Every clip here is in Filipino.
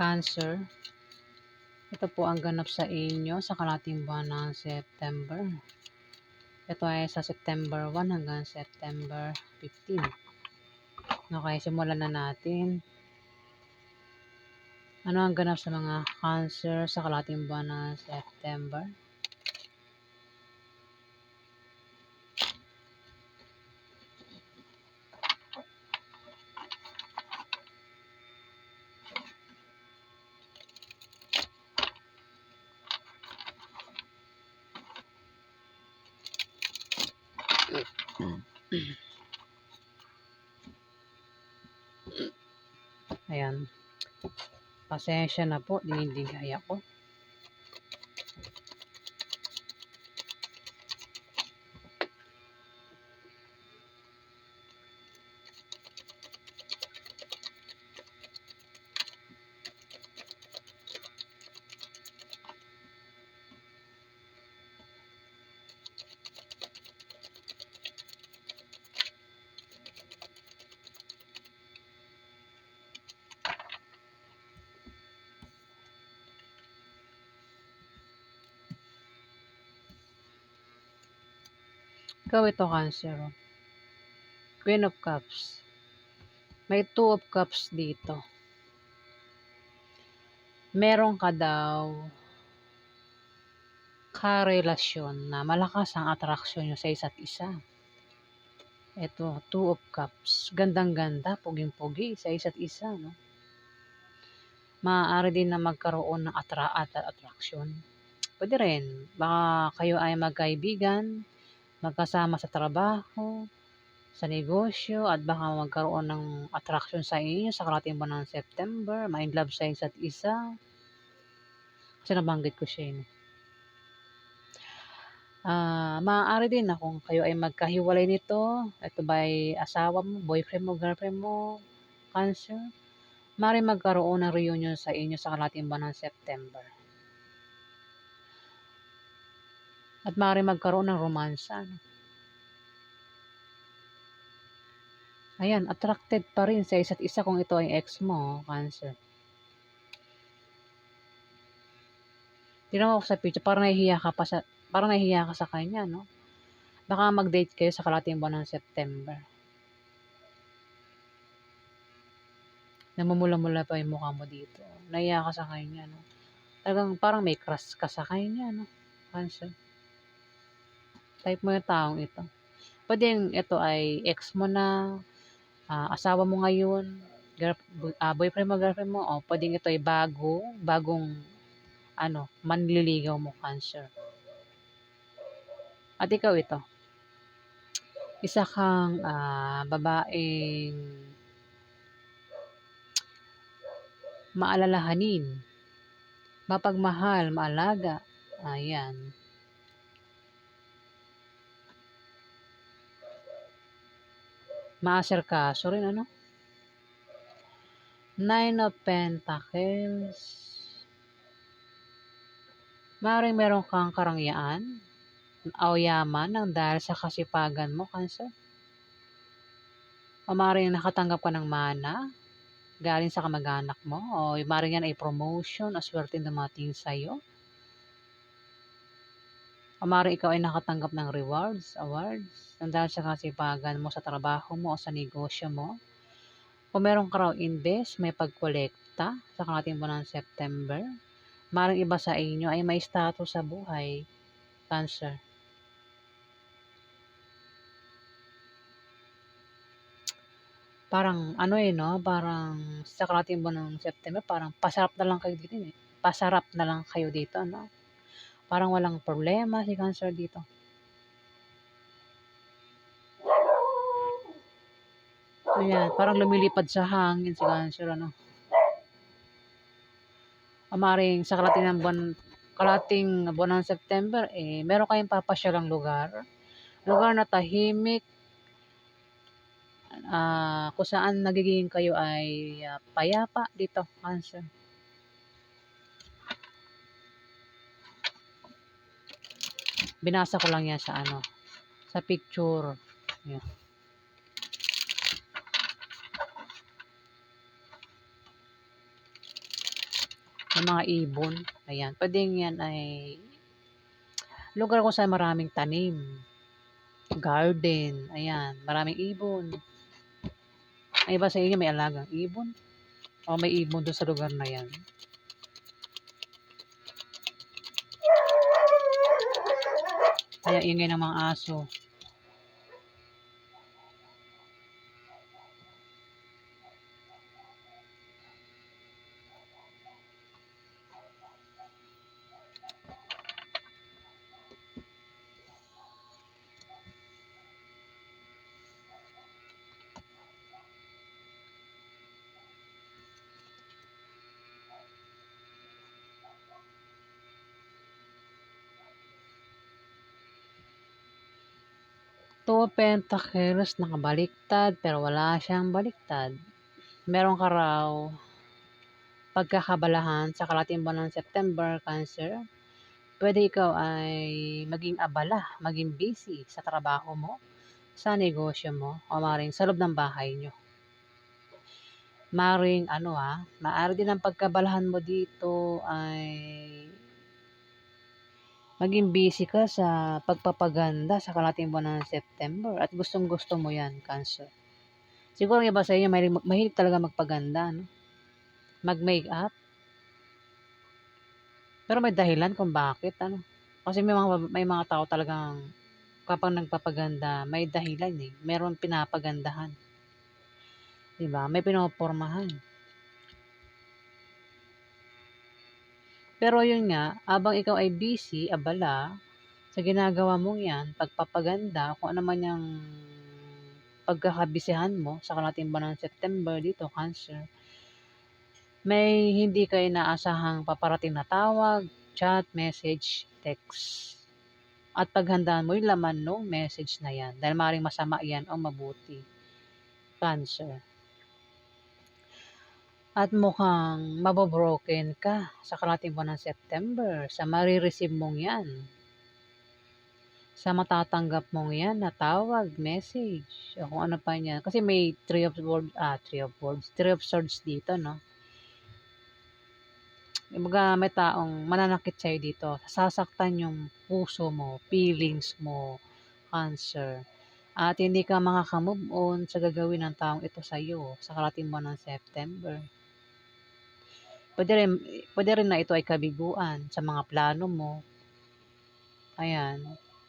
Cancer, ito po ang ganap sa inyo sa kalahating buwan ng September. Ito ay sa September 1 hanggang September 15. Okay, simulan na natin. Ano ang ganap sa mga Cancer sa kalahating buwan ng September? Ayan. Pasensya na po, dinidigay ako. Ikaw ito, Cancer. Queen of Cups. May Two of Cups dito. Meron ka daw karelasyon na malakas ang atraksyon nyo sa isa't isa. Ito, Two of Cups. Gandang-ganda, puging-pugi sa isa't isa, no? Maaari din na magkaroon ng attraction. Pwede rin. Baka kayo ay magkaibigan, magkasama sa trabaho, sa negosyo, at baka magkaroon ng attraction sa inyo sa karating buwan ng September, ma-in love sa isa't isa. Kasi nabanggit ko siya, no? Maaari din na kung kayo ay magkahiwalay nito, ito ba ay asawa mo, boyfriend mo, girlfriend mo, Cancer, maaaring magkaroon ng reunion sa inyo sa kalahating buwan ng September. At maaaring magkaroon ng romansa, no? Ayan, attracted pa rin sa isa't isa kung ito ay ex mo, Cancer. Tingnan mo sa picture, parang nahihiya ka sa kanya, no? Baka mag-date kayo sa kalahating buwan ng September. Namumula-mula pa yung mukha mo dito. Nahiya ka sa kanya, no? Talagang parang may crush ka sa kanya, no? Cancer. Type mo yung taong ito. Pwede ito ay ex mo na, asawa mo ngayon, boyfriend mo, girlfriend mo, o pwedeng ito ay bagong manliligaw mo, Cancer. At ikaw ito, isa kang babaeng maalalahanin, mapagmahal, maalaga. Ayan. Maasikaso rin, ano? Nine of Pentacles. Maaaring meron kang karangyaan o yaman ng dahil sa kasipagan mo, Cancer. O maaaring nakatanggap ka ng mana galing sa kamag-anak mo, o maaaring yan ay promotion o swerte dumating sa'yo. O maaaring ikaw ay nakatanggap ng awards, ng dahil sa kasipagan mo sa trabaho mo o sa negosyo mo. Kung meron ka raw invest, may pagkolekta sa kalahating buwan ng September, maaaring iba sa inyo ay may status sa buhay, Cancer. Parang no, parang sa kalahating buwan ng September, parang pasarap na lang kayo dito, eh. Pasarap na lang kayo dito, no? Parang walang problema si Cancer dito. Ayan, parang lumilipad sa hangin si Cancer, ano? Maaaring sa kalahating buwan ng September, meron kayong papasyalang lugar na tahimik, kung saan nagiging kayo ay payapa dito, Cancer. Binasa ko lang yan sa picture. Yan. May mga ibon. Ayan. Pwedeng yan ay lugar kung saan maraming tanim. Garden. Ayan. Maraming ibon. Ay iba sa inyo may alagang ibon? O may ibon doon sa lugar na yan? Kaya ingay ng mga aso. Two of Pentacles nakabaliktad pero wala siyang baliktad. Meron ka raw pagkakabalahan sa kalahating buwan ng September, Cancer. Pwede ikaw ay maging abala, maging busy sa trabaho mo, sa negosyo mo, o maaaring sa loob ng bahay nyo. Maaaring maaari din ang pagkabalahan mo dito ay maging busy ka sa pagpapaganda sa kalahating buwan ng September at gustong-gusto mo yan, Cancer. Siguro yung iba sa inyo mahilig talaga magpaganda, no? Mag-makeup. Pero may dahilan kung bakit, Kasi may mga tao talagang kapag nagpapaganda, may dahilan eh. Meron pinapagandahan. 'Di ba? May pinopormahan. Pero yun nga, abang ikaw ay busy, abala, sa ginagawa mong yan, pagpapaganda, kung ano man yung pagkakabisihan mo sa kalahating buwan ng September dito, Cancer, may hindi kayo inaasahang paparating na tawag, chat, message, text. At paghandaan mo yung laman no message na yan dahil maaaring masama yan o mabuti. Cancer. At mukhang mabobroken ka sa kalahating buwan ng September sa marireceive mong yan. Sa matatanggap mong yan na tawag, message, o kung ano pa yan. Kasi may three of swords dito, no? Kumbaga may taong mananakit sa'yo dito. Sasaktan yung puso mo, feelings mo, Cancer. At hindi ka makaka-move on sa gagawin ng taong ito sa'yo sa kalahating buwan ng September. Pwede rin na ito ay kabiguan sa mga plano mo. Ayan.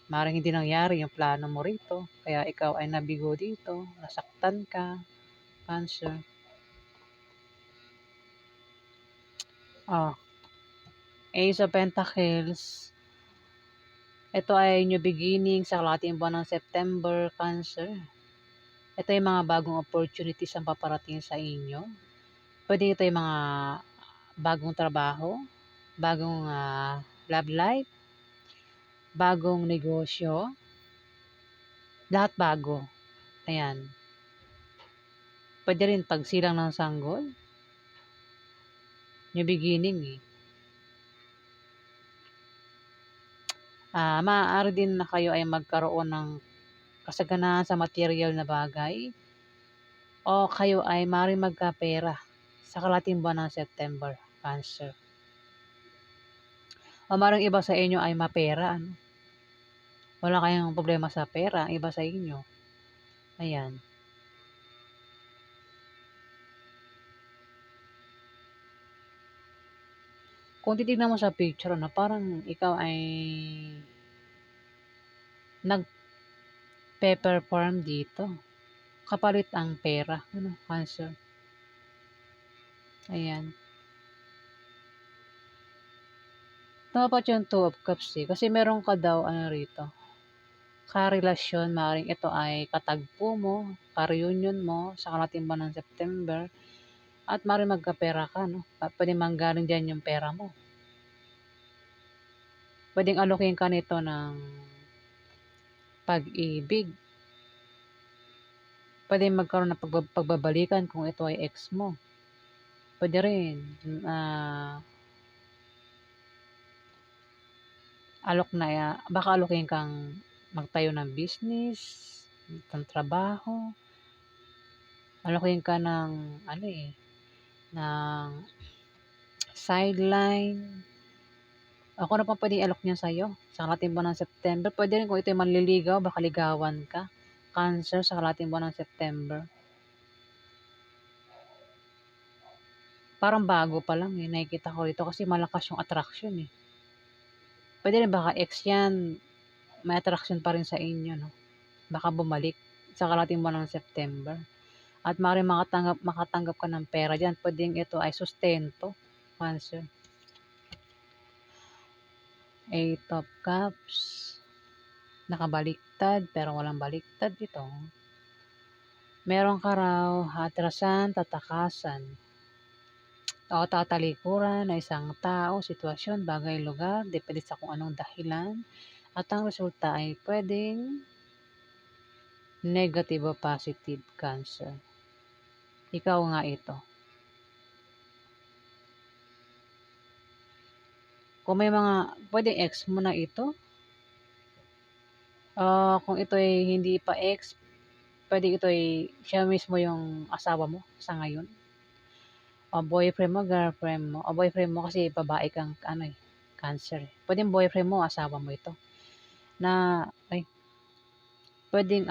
Maaaring hindi nangyari yung plano mo rito. Kaya ikaw ay nabigo dito. Nasaktan ka. Cancer. Oh. Ace of Pentacles. Ito ay new beginning sa kalahating buwan ng September, Cancer. Ito ay mga bagong opportunities ang paparating sa inyo. Pwede ito yung mga bagong trabaho, bagong love life, bagong negosyo, lahat bago. Ayan. Pwede rin pagsilang ng sanggol. New beginning eh. Maaari din na kayo ay magkaroon ng kasaganahan sa material na bagay o kayo ay maaaring magkapera sa kalahating buwan ng September, Cancer. O maaaring iba sa inyo ay mapera, Wala kayong problema sa pera, ang iba sa inyo. Ayan. Kung titignan mo sa picture, parang ikaw ay nag-perform dito. Kapalit ang pera, Cancer. Ayan. Dapat yung Two of Cups eh. Kasi meron ka daw, rito, karelasyon, maaaring ito ay katagpo mo, ka-reunion mo sa kalahating buwan ng September, at maaaring magkapera ka, Pwede manggaling dyan yung pera mo. Pwedeng alokin ka nito ng pag-ibig. Pwede magkaroon ng pagbabalikan kung ito ay ex mo. Pwede rin, baka alokin kang magtayo ng business, ng trabaho, alokin ka ng, ng sideline. Ako na pa pwedeng i-alok niyan sa'yo sa kalating buwan ng September. Pwede rin kung ito'y manliligaw, baka ligawan ka. Cancer sa kalating buwan ng September. Parang bago pa lang eh, nakikita ko rito kasi malakas yung attraction eh. Pwede rin baka ex yan, may attraction pa rin sa inyo, no? Baka bumalik sa kalating buwan ng September. At maaaring makatanggap ka ng pera diyan. Pwedeng ito ay sustento, Cancer. Eight of Cups. Nakabaliktad, pero walang baliktad dito. Meron ka raw atrasan, tatakasan, o tatalikuran na isang tao, sitwasyon, bagay, lugar, depende sa kung anong dahilan. At ang resulta ay pwedeng negative o positive, Cancer. Ikaw nga ito. Kung may mga, pwedeng ex mo na ito. Kung ito ay hindi pa ex, pwede ito ay siya mismo yung asawa mo sa ngayon. O boyfriend mo, girlfriend mo. O boyfriend mo kasi babae kang Cancer. Pwedeng boyfriend mo, asawa mo ito. Na, pwedeng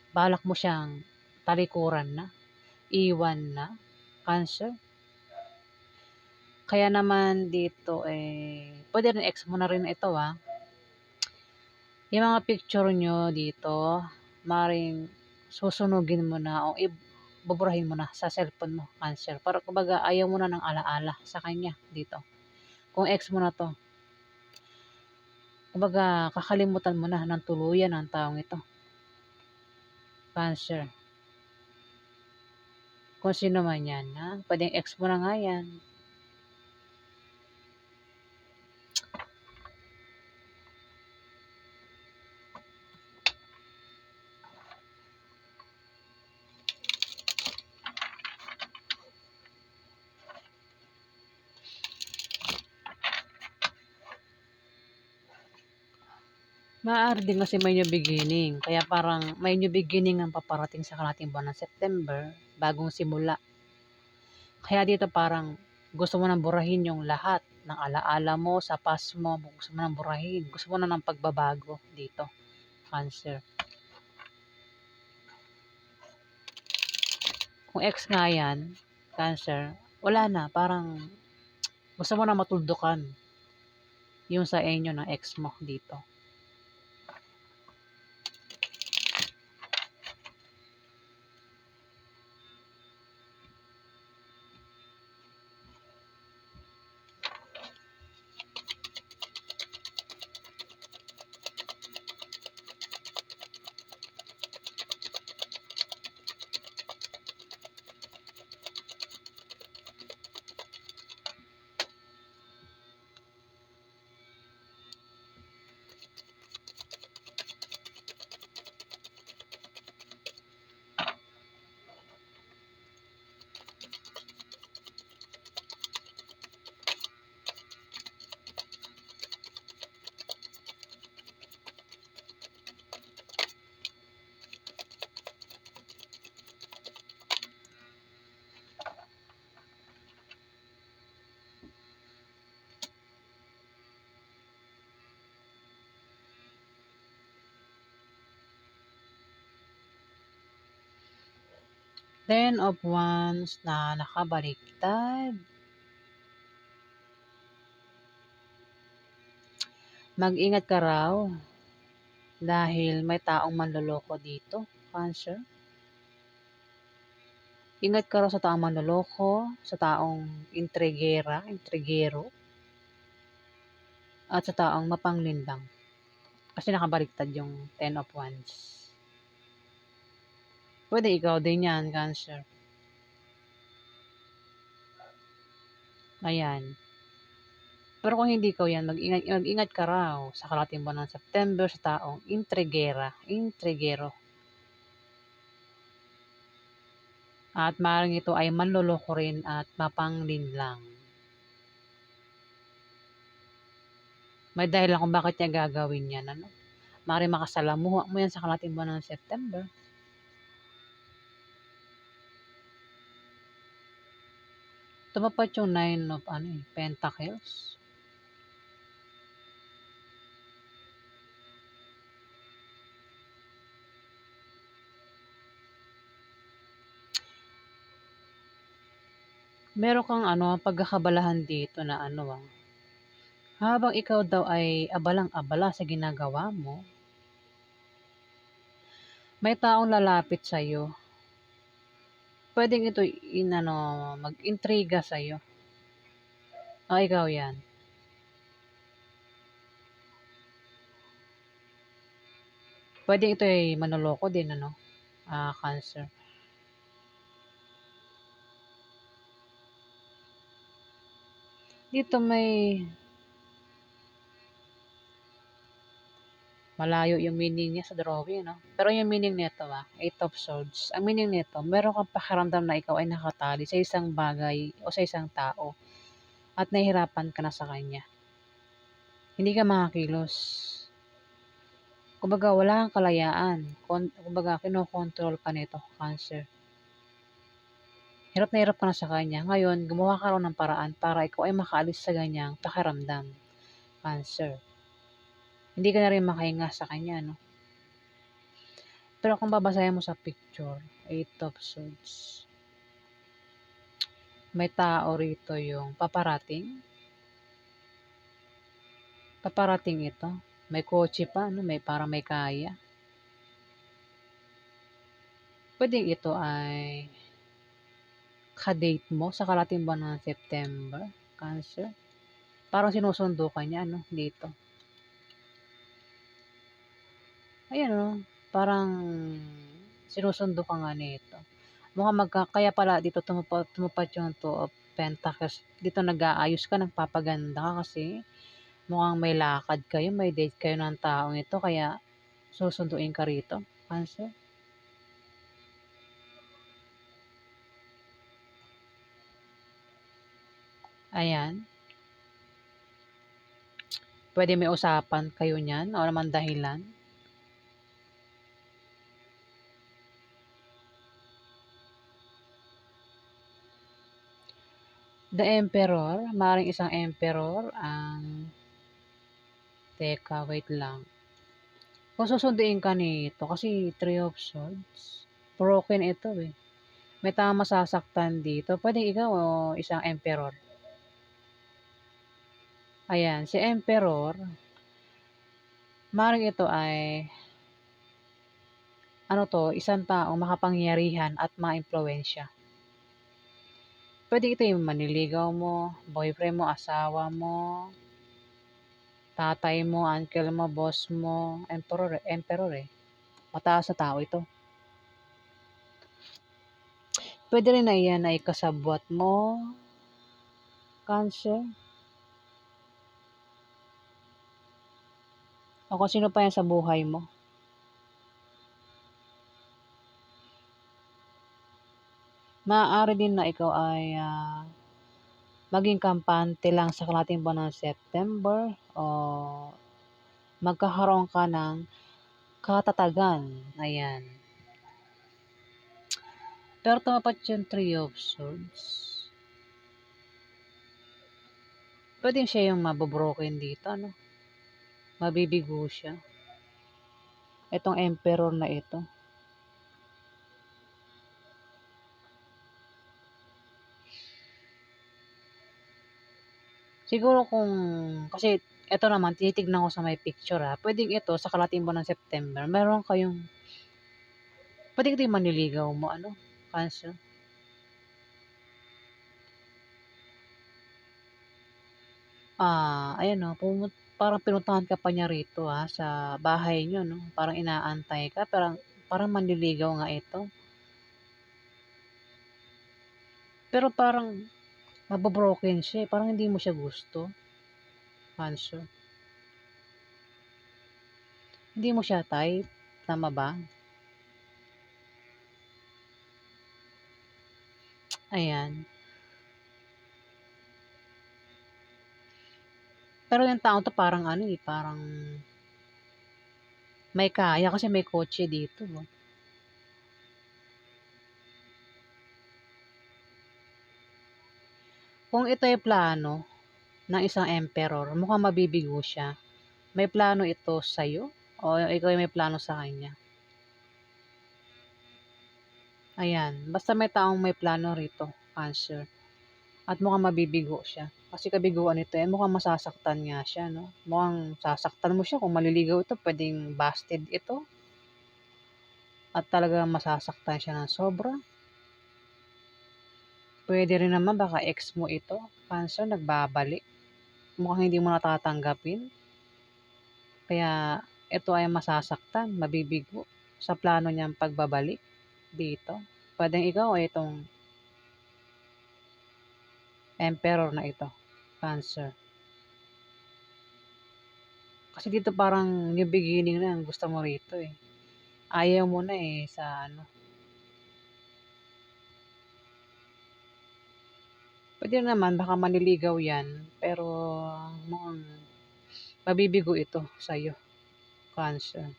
balak mo siyang talikuran na, iwan na, Cancer. Kaya naman dito pwede rin ex mo na rin ito Yung mga picture nyo dito, maring susunugin mo na o ibuburahin mo na sa cellphone mo, Cancer. Para kumbaga ayaw mo na ng alaala sa kanya dito. Kung ex mo na to, kumbaga kakalimutan mo na ng tuluyan ang taong ito, Cancer. Kung sino man yan, pwedeng ex mo na nga yan. Maaari din kasi may new beginning. Kaya parang may new beginning ang paparating sa kalating buwan ng September, bagong simula. Kaya dito parang gusto mo nang burahin yung lahat ng alaala mo sa past mo. Gusto mo nang burahin. Gusto mo na ng pagbabago dito, Cancer. Kung ex nga yan, Cancer, wala na. Parang gusto mo na matuldukan yung sa inyo ng ex mo dito. Ten of Wands na nakabaliktad. Mag-ingat ka raw dahil may taong manloloko dito, Cancer. Ingat ka raw sa taong manloloko, sa taong intrigero, at sa taong mapanglinlang. Kasi nakabaliktad yung Ten of Wands. Pwede ikaw din yan, Cancer. Ayan. Pero kung hindi ikaw yan, mag-ingat ka raw sa kalating buwan ng September sa taong intrigero. At maaaring ito ay manloloko rin at mapanglinlang. May dahilan kung bakit niya gagawin yan. Maaaring makasalamuha mo yan sa kalating buwan ng September. Tumapat yung 9 of Pentacles. Meron kang pagkakabalahan dito na habang ikaw daw ay abalang-abala sa ginagawa mo, may taong lalapit sa'yo. Puwedeng ito mag-intriga sa'yo. O ikaw 'yan. Puwedeng ito ay manloloko din Cancer. Dito may malayo yung meaning niya sa drawing pero yung meaning nito, 8 of Swords. Ang meaning nito, meron kang pakiramdam na ikaw ay nakatali sa isang bagay o sa isang tao at nahihirapan ka na sa kanya. Hindi ka makakilos. Kumbaga wala kang kalayaan. Kumbaga kinokontrol ka nito, Cancer. Hirap na hirap ka na sa kanya. Ngayon, gumawa ka raw ng paraan para ikaw ay makaalis sa ganyang pakiramdam, Cancer. Hindi ka na rin makahinga sa kanya, no? Pero kung babasahin mo sa picture, 8 of Swords. May tao rito yung paparating. Paparating ito. May kotse pa, parang may kaya. Pwedeng ito ay ka-date mo sa kalating buwan ng September, Cancer. Parang sinusundo ka niya, dito. Ayan, parang sinusundo ka nga nito. Mukhang kaya pala dito tumupad yung 2 of Pentacles. Dito nag-aayos ka, nagpapaganda ka kasi mukhang may lakad kayo, may date kayo ng taong ito, kaya susunduin ka rito, Cancer. Ayan. Pwede may usapan kayo niyan o naman dahilan. The Emperor, maaaring isang Emperor ang teka, wait lang. Kung susunduin ka nito, kasi 3 of Swords, broken ito eh. May tama masasaktan dito. Pwede ikaw o isang Emperor. Ayan, si Emperor, maaaring ito ay isang taong makapangyarihan at maimpluwensya. Pwede ito yung maniligaw mo, boyfriend mo, asawa mo, tatay mo, uncle mo, boss mo, emperor eh. Mataas na tao ito. Pwede rin na iyan ay kasabwat mo, Cancer. O kung sino pa yan sa buhay mo. Maaari din na ikaw ay maging kampante lang sa kalating buwan ng September o magkakaroon ka ng katatagan. Ayan. Pero tumapat yung 3 of Swords. Pwede siya yung mabobroken dito, mabibigo siya. Itong Emperor na ito. Siguro kasi ito naman, tinitignan ko sa may picture pwedeng ito sa kalating buwan ng September, pwedeng ito yung manliligaw mo, Cancer. Ayan parang pinuntahan ka pa niya rito sa bahay niyo, parang inaantay ka, parang manliligaw nga ito. Pero parang mabobroken siya parang hindi mo siya gusto, Cancer. Hindi mo siya type, tama ba? Ayan. Pero yung taong 'to parang parang may kaya kasi may kotse dito, Kung ito ay plano ng isang emperor, mukhang mabibigo siya. May plano ito sa'yo o ikaw ay may plano sa kanya? Ayan, basta may taong may plano rito, Cancer. At mukhang mabibigo siya. Kasi kabiguan nito, eh, mukhang masasaktan nga siya, no? Mukhang sasaktan mo siya kung maliligaw ito, pwedeng busted ito. At talagang masasaktan siya ng sobra. Pwede rin naman baka ex mo ito, Cancer, nagbabalik. Mukhang hindi mo natatanggapin. Kaya ito ay masasaktan, mabibigo sa plano niyang pagbabalik dito. Pwedeng ikaw ay itong emperor na ito, Cancer. Kasi dito parang new beginning na ang gusto mo rito eh. Ayaw mo na eh sa ano. Pwede naman baka maniligaw yan, pero mukhang mabibigo ito sa'yo, Cancer.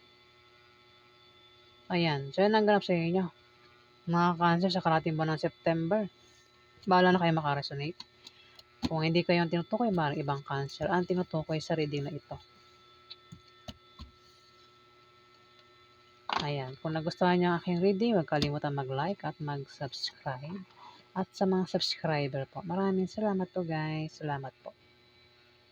Ayan, so yan ang ganap sa inyo. Mga Cancer sa karating buwan ng September. Bahala na kayo makaresonate. Kung hindi kayo ang tinutukoy, maaaring ibang Cancer ang tinutukoy sa reading na ito. Ayan, kung nagustuhan niyo ang aking reading, huwag kalimutan mag-like at mag-subscribe. At sa mga subscriber po, maraming salamat po guys. Salamat po.